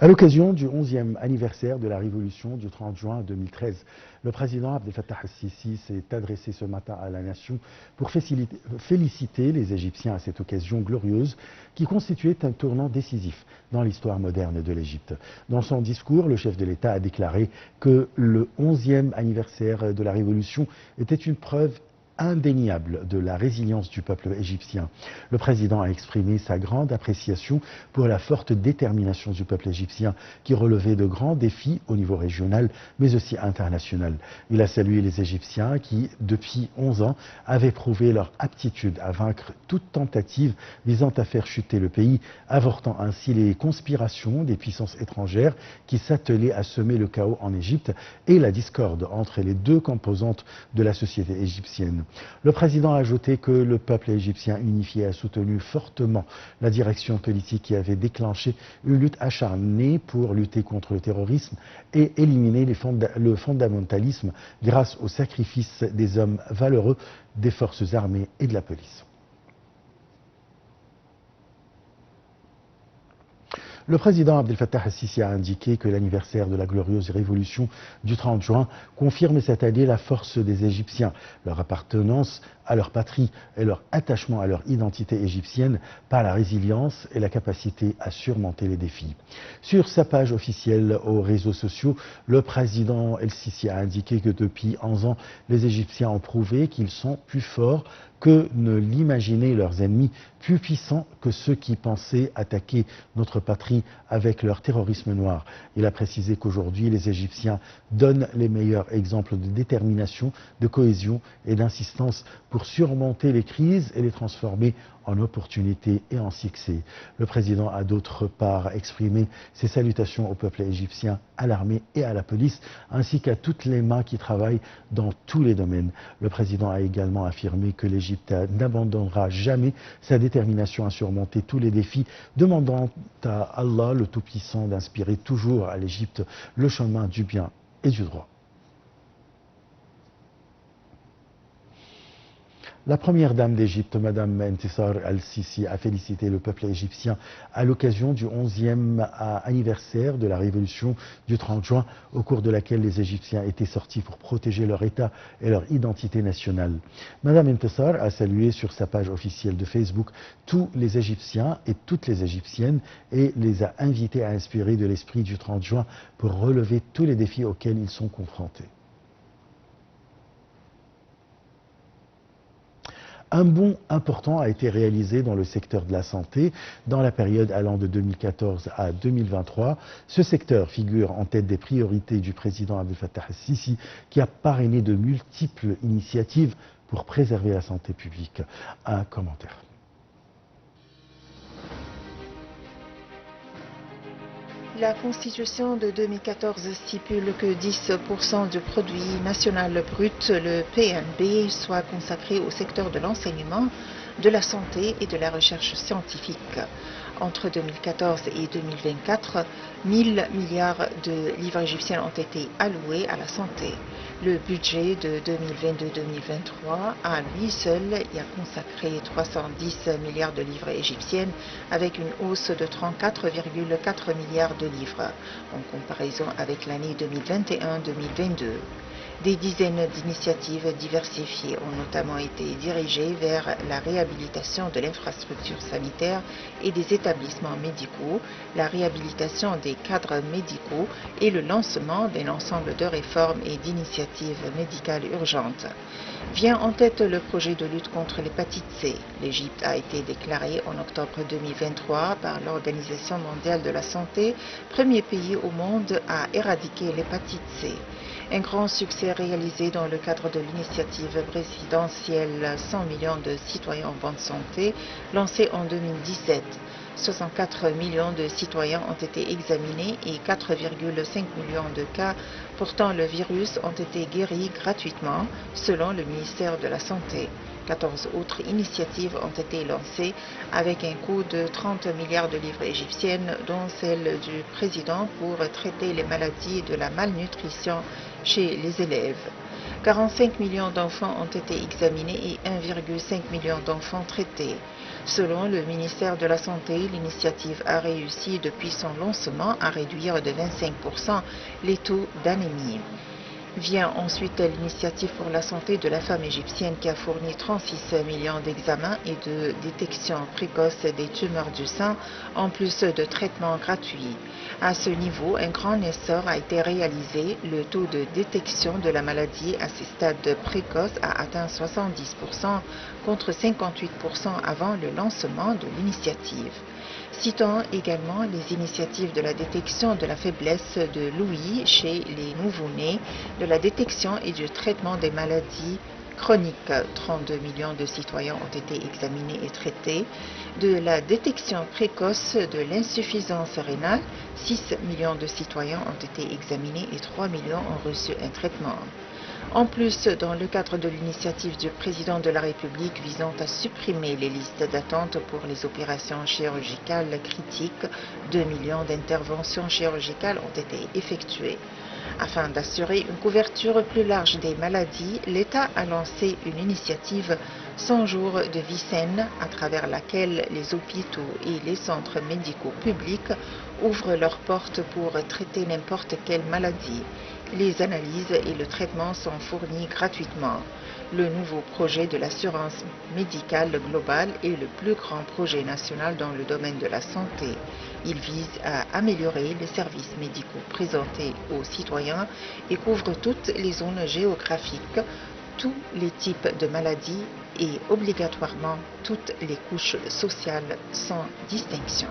À l'occasion du 11e anniversaire de la révolution du 30 juin 2013, le président Abdel Fattah al-Sisi s'est adressé ce matin à la nation pour féliciter les Égyptiens à cette occasion glorieuse qui constituait un tournant décisif dans l'histoire moderne de l'Égypte. Dans son discours, le chef de l'État a déclaré que le 11e anniversaire de la révolution était une preuve indéniable de la résilience du peuple égyptien. Le président a exprimé sa grande appréciation pour la forte détermination du peuple égyptien qui relevait de grands défis au niveau régional mais aussi international. Il a salué les Égyptiens qui, depuis 11 ans, avaient prouvé leur aptitude à vaincre toute tentative visant à faire chuter le pays, avortant ainsi les conspirations des puissances étrangères qui s'attelaient à semer le chaos en Égypte et la discorde entre les deux composantes de la société égyptienne. Le président a ajouté que le peuple égyptien unifié a soutenu fortement la direction politique qui avait déclenché une lutte acharnée pour lutter contre le terrorisme et éliminer le fondamentalisme grâce au sacrifice des hommes valeureux des forces armées et de la police. Le président Abdel Fattah al-Sisi a indiqué que l'anniversaire de la glorieuse révolution du 30 juin confirme cette année la force des Égyptiens, leur appartenance à leur patrie et leur attachement à leur identité égyptienne par la résilience et la capacité à surmonter les défis. Sur sa page officielle aux réseaux sociaux, le président el-Sisi a indiqué que depuis 11 ans, les Égyptiens ont prouvé qu'ils sont plus forts que ne l'imaginaient leurs ennemis, plus puissants que ceux qui pensaient attaquer notre patrie avec leur terrorisme noir. Il a précisé qu'aujourd'hui, les Égyptiens donnent les meilleurs exemples de détermination, de cohésion et d'insistance pour surmonter les crises et les transformer en opportunités et en succès. Le président a d'autre part exprimé ses salutations au peuple égyptien, à l'armée et à la police, ainsi qu'à toutes les mains qui travaillent dans tous les domaines. Le président a également affirmé que l'Égypte n'abandonnera jamais sa détermination à surmonter tous les défis, demandant à Allah le Tout-Puissant d'inspirer toujours à l'Égypte le chemin du bien et du droit. La première dame d'Égypte, Mme Intisar al-Sisi, a félicité le peuple égyptien à l'occasion du 11e anniversaire de la révolution du 30 juin, au cours de laquelle les Égyptiens étaient sortis pour protéger leur État et leur identité nationale. Mme Intisar a salué sur sa page officielle de Facebook tous les Égyptiens et toutes les Égyptiennes et les a invités à inspirer de l'esprit du 30 juin pour relever tous les défis auxquels ils sont confrontés. Un bond important a été réalisé dans le secteur de la santé dans la période allant de 2014 à 2023. Ce secteur figure en tête des priorités du président Abdel Fattah al-Sisi qui a parrainé de multiples initiatives pour préserver la santé publique. Un commentaire. La Constitution de 2014 stipule que 10% du produit national brut, le PNB, soit consacré au secteur de l'enseignement, de la santé et de la recherche scientifique. Entre 2014 et 2024, 1000 milliards de livres égyptiens ont été alloués à la santé. Le budget de 2022-2023, à lui seul, y a consacré 310 milliards de livres égyptiennes avec une hausse de 34,4 milliards de livres en comparaison avec l'année 2021-2022. Des dizaines d'initiatives diversifiées ont notamment été dirigées vers la réhabilitation de l'infrastructure sanitaire et des établissements médicaux, la réhabilitation des cadres médicaux et le lancement d'un ensemble de réformes et d'initiatives médicales urgentes. Vient en tête le projet de lutte contre l'hépatite C. L'Égypte a été déclarée en octobre 2023 par l'Organisation mondiale de la santé, premier pays au monde à éradiquer l'hépatite C. Un grand succès réalisé dans le cadre de l'initiative présidentielle 100 millions de citoyens en bonne santé, lancée en 2017. 64 millions de citoyens ont été examinés et 4,5 millions de cas portant le virus ont été guéris gratuitement, selon le ministère de la Santé. 14 autres initiatives ont été lancées avec un coût de 30 milliards de livres égyptiennes, dont celle du président pour traiter les maladies de la malnutrition chez les élèves. 45 millions d'enfants ont été examinés et 1,5 million d'enfants traités. Selon le ministère de la Santé, l'initiative a réussi depuis son lancement à réduire de 25% les taux d'anémie. Vient ensuite l'initiative pour la santé de la femme égyptienne qui a fourni 36 millions d'examens et de détection précoce des tumeurs du sein, en plus de traitements gratuits. À ce niveau, un grand essor a été réalisé. Le taux de détection de la maladie à ces stades précoces a atteint 70% contre 58% avant le lancement de l'initiative. Citons également les initiatives de la détection de la faiblesse de l'ouïe chez les nouveau-nés, de la détection et du traitement des maladies chroniques. 32 millions de citoyens ont été examinés et traités. De la détection précoce de l'insuffisance rénale, 6 millions de citoyens ont été examinés et 3 millions ont reçu un traitement. En plus, dans le cadre de l'initiative du président de la République visant à supprimer les listes d'attente pour les opérations chirurgicales critiques, 2 millions d'interventions chirurgicales ont été effectuées. Afin d'assurer une couverture plus large des maladies, l'État a lancé une initiative 100 jours de vie saine à travers laquelle les hôpitaux et les centres médicaux publics ouvrent leurs portes pour traiter n'importe quelle maladie. Les analyses et le traitement sont fournis gratuitement. Le nouveau projet de l'assurance médicale globale est le plus grand projet national dans le domaine de la santé. Il vise à améliorer les services médicaux présentés aux citoyens et couvre toutes les zones géographiques, tous les types de maladies et obligatoirement toutes les couches sociales sans distinction.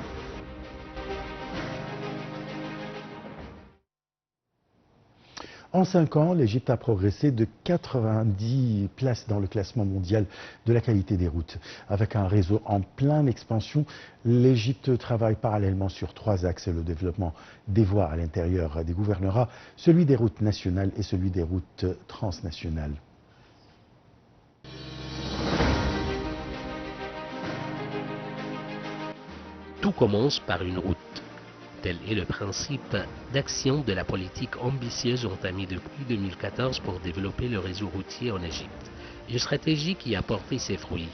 En 5 ans, l'Égypte a progressé de 90 places dans le classement mondial de la qualité des routes. Avec un réseau en pleine expansion, l'Égypte travaille parallèlement sur 3 axes: le développement des voies à l'intérieur des gouvernorats, celui des routes nationales et celui des routes transnationales. Tout commence par une route. Tel est le principe d'action de la politique ambitieuse entamée depuis 2014 pour développer le réseau routier en Égypte. Une stratégie qui a porté ses fruits.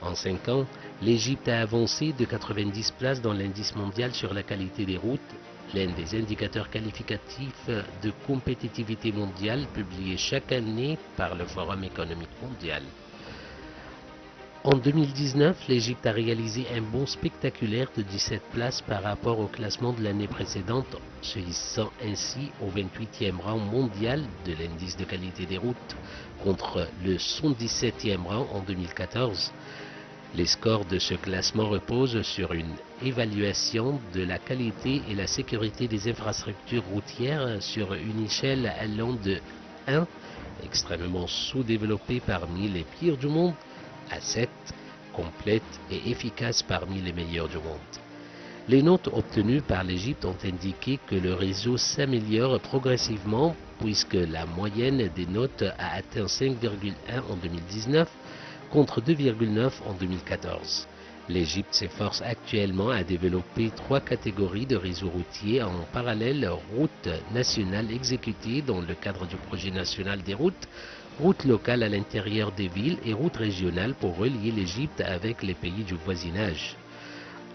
En 5 ans, l'Égypte a avancé de 90 places dans l'indice mondial sur la qualité des routes, l'un des indicateurs qualificatifs de compétitivité mondiale publié chaque année par le Forum économique mondial. En 2019, l'Égypte a réalisé un bond spectaculaire de 17 places par rapport au classement de l'année précédente, se hissant ainsi au 28e rang mondial de l'indice de qualité des routes, contre le 117e rang en 2014. Les scores de ce classement reposent sur une évaluation de la qualité et la sécurité des infrastructures routières sur une échelle allant de 1, extrêmement sous-développée parmi les pires du monde, à 7, complète et efficace parmi les meilleurs du monde. Les notes obtenues par l'Égypte ont indiqué que le réseau s'améliore progressivement puisque la moyenne des notes a atteint 5,1 en 2019 contre 2,9 en 2014. L'Égypte s'efforce actuellement à développer 3 catégories de réseaux routiers en parallèle: routes nationales exécutées dans le cadre du projet national des routes, routes locales à l'intérieur des villes et routes régionales pour relier l'Égypte avec les pays du voisinage.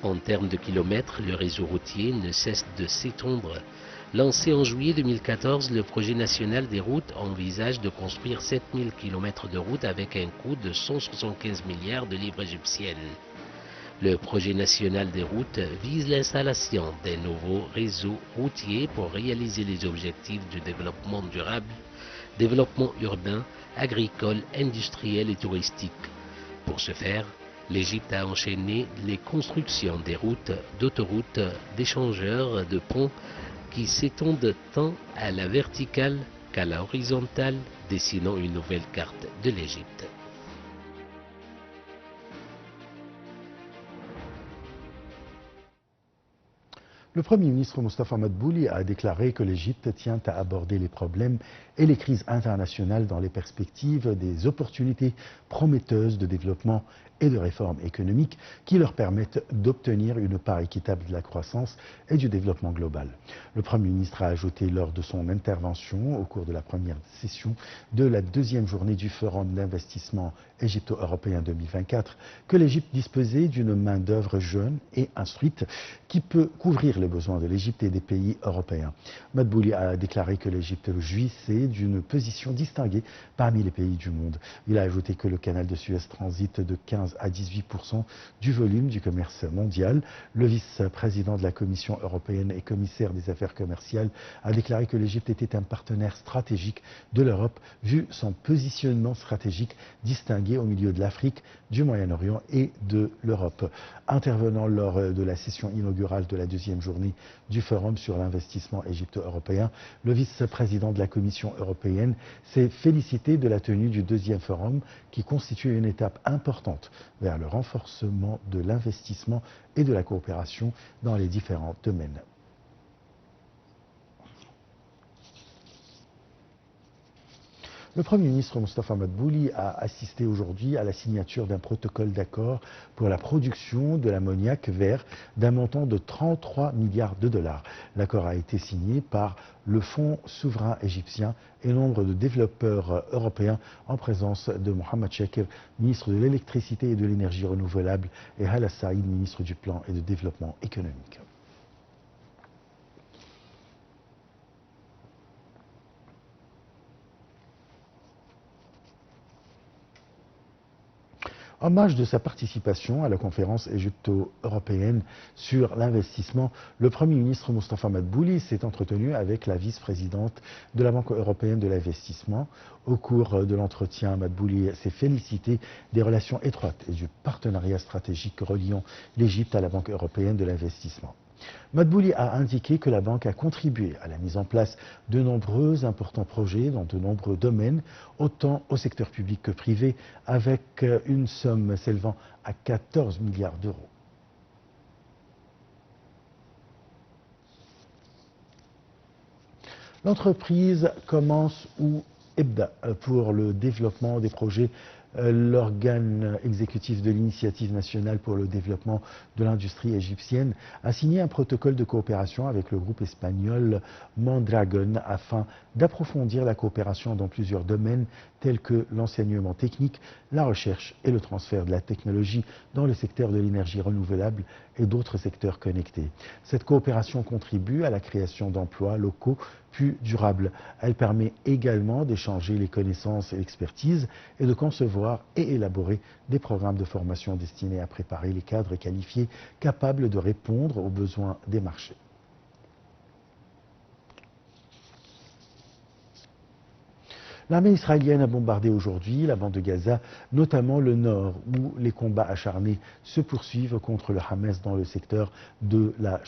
En termes de kilomètres, le réseau routier ne cesse de s'étendre. Lancé en juillet 2014, le projet national des routes envisage de construire 7000 km de routes avec un coût de 175 milliards de livres égyptiennes. Le projet national des routes vise l'installation d'un nouveau réseau routier pour réaliser les objectifs du développement durable, développement urbain, agricole, industriel et touristique. Pour ce faire, l'Égypte a enchaîné les constructions des routes, d'autoroutes, d'échangeurs, de ponts qui s'étendent tant à la verticale qu'à la horizontale, dessinant une nouvelle carte de l'Égypte. Le Premier ministre Moustapha Madbouli a déclaré que l'Égypte tient à aborder les problèmes et les crises internationales dans les perspectives des opportunités prometteuses de développement et de réformes économiques qui leur permettent d'obtenir une part équitable de la croissance et du développement global. Le Premier ministre a ajouté lors de son intervention au cours de la première session de la deuxième journée du Forum d'investissement égypto-européen 2024 que l'Égypte disposait d'une main-d'œuvre jeune et instruite qui peut couvrir les besoins de l'Égypte et des pays européens. Madbouli a déclaré que l'Égypte jouissait d'une position distinguée parmi les pays du monde. Il a ajouté que le canal de Suez transite de 15 à 18% du volume du commerce mondial. Le vice-président de la Commission européenne et commissaire des affaires commerciales a déclaré que l'Égypte était un partenaire stratégique de l'Europe vu son positionnement stratégique distingué au milieu de l'Afrique, du Moyen-Orient et de l'Europe. Intervenant lors de la session inaugurale de la deuxième journée du Forum sur l'investissement égypto-européen, le vice-président de la Commission européenne s'est félicité de la tenue du deuxième forum qui constitue une étape importante vers le renforcement de l'investissement et de la coopération dans les différents domaines. Le Premier ministre Moustapha Madbouli a assisté aujourd'hui à la signature d'un protocole d'accord pour la production de l'ammoniac vert d'un montant de 33 milliards de dollars. L'accord a été signé par le Fonds souverain égyptien et nombre de développeurs européens en présence de Mohamed Shakir, ministre de l'électricité et de l'énergie renouvelable, et Hala Saïd, ministre du Plan et de développement économique. En marge de sa participation à la conférence égypto-européenne sur l'investissement, le Premier ministre Moustapha Madbouli s'est entretenu avec la vice-présidente de la Banque européenne de l'investissement. Au cours de l'entretien, Madbouli s'est félicité des relations étroites et du partenariat stratégique reliant l'Égypte à la Banque européenne de l'investissement. Madbouli a indiqué que la banque a contribué à la mise en place de nombreux importants projets dans de nombreux domaines, autant au secteur public que privé, avec une somme s'élevant à 14 milliards d'euros. L'entreprise commence ou EBDA pour le développement des projets. L'organe exécutif de l'Initiative nationale pour le développement de l'industrie égyptienne a signé un protocole de coopération avec le groupe espagnol Mondragon afin d'approfondir la coopération dans plusieurs domaines tels que l'enseignement technique, la recherche et le transfert de la technologie dans le secteur de l'énergie renouvelable et d'autres secteurs connectés. Cette coopération contribue à la création d'emplois locaux plus durables. Elle permet également d'échanger les connaissances et l'expertise et de concevoir et élaborer des programmes de formation destinés à préparer les cadres qualifiés capables de répondre aux besoins des marchés. L'armée israélienne a bombardé aujourd'hui la bande de Gaza, notamment le nord, où les combats acharnés se poursuivent contre le Hamas dans le secteur de la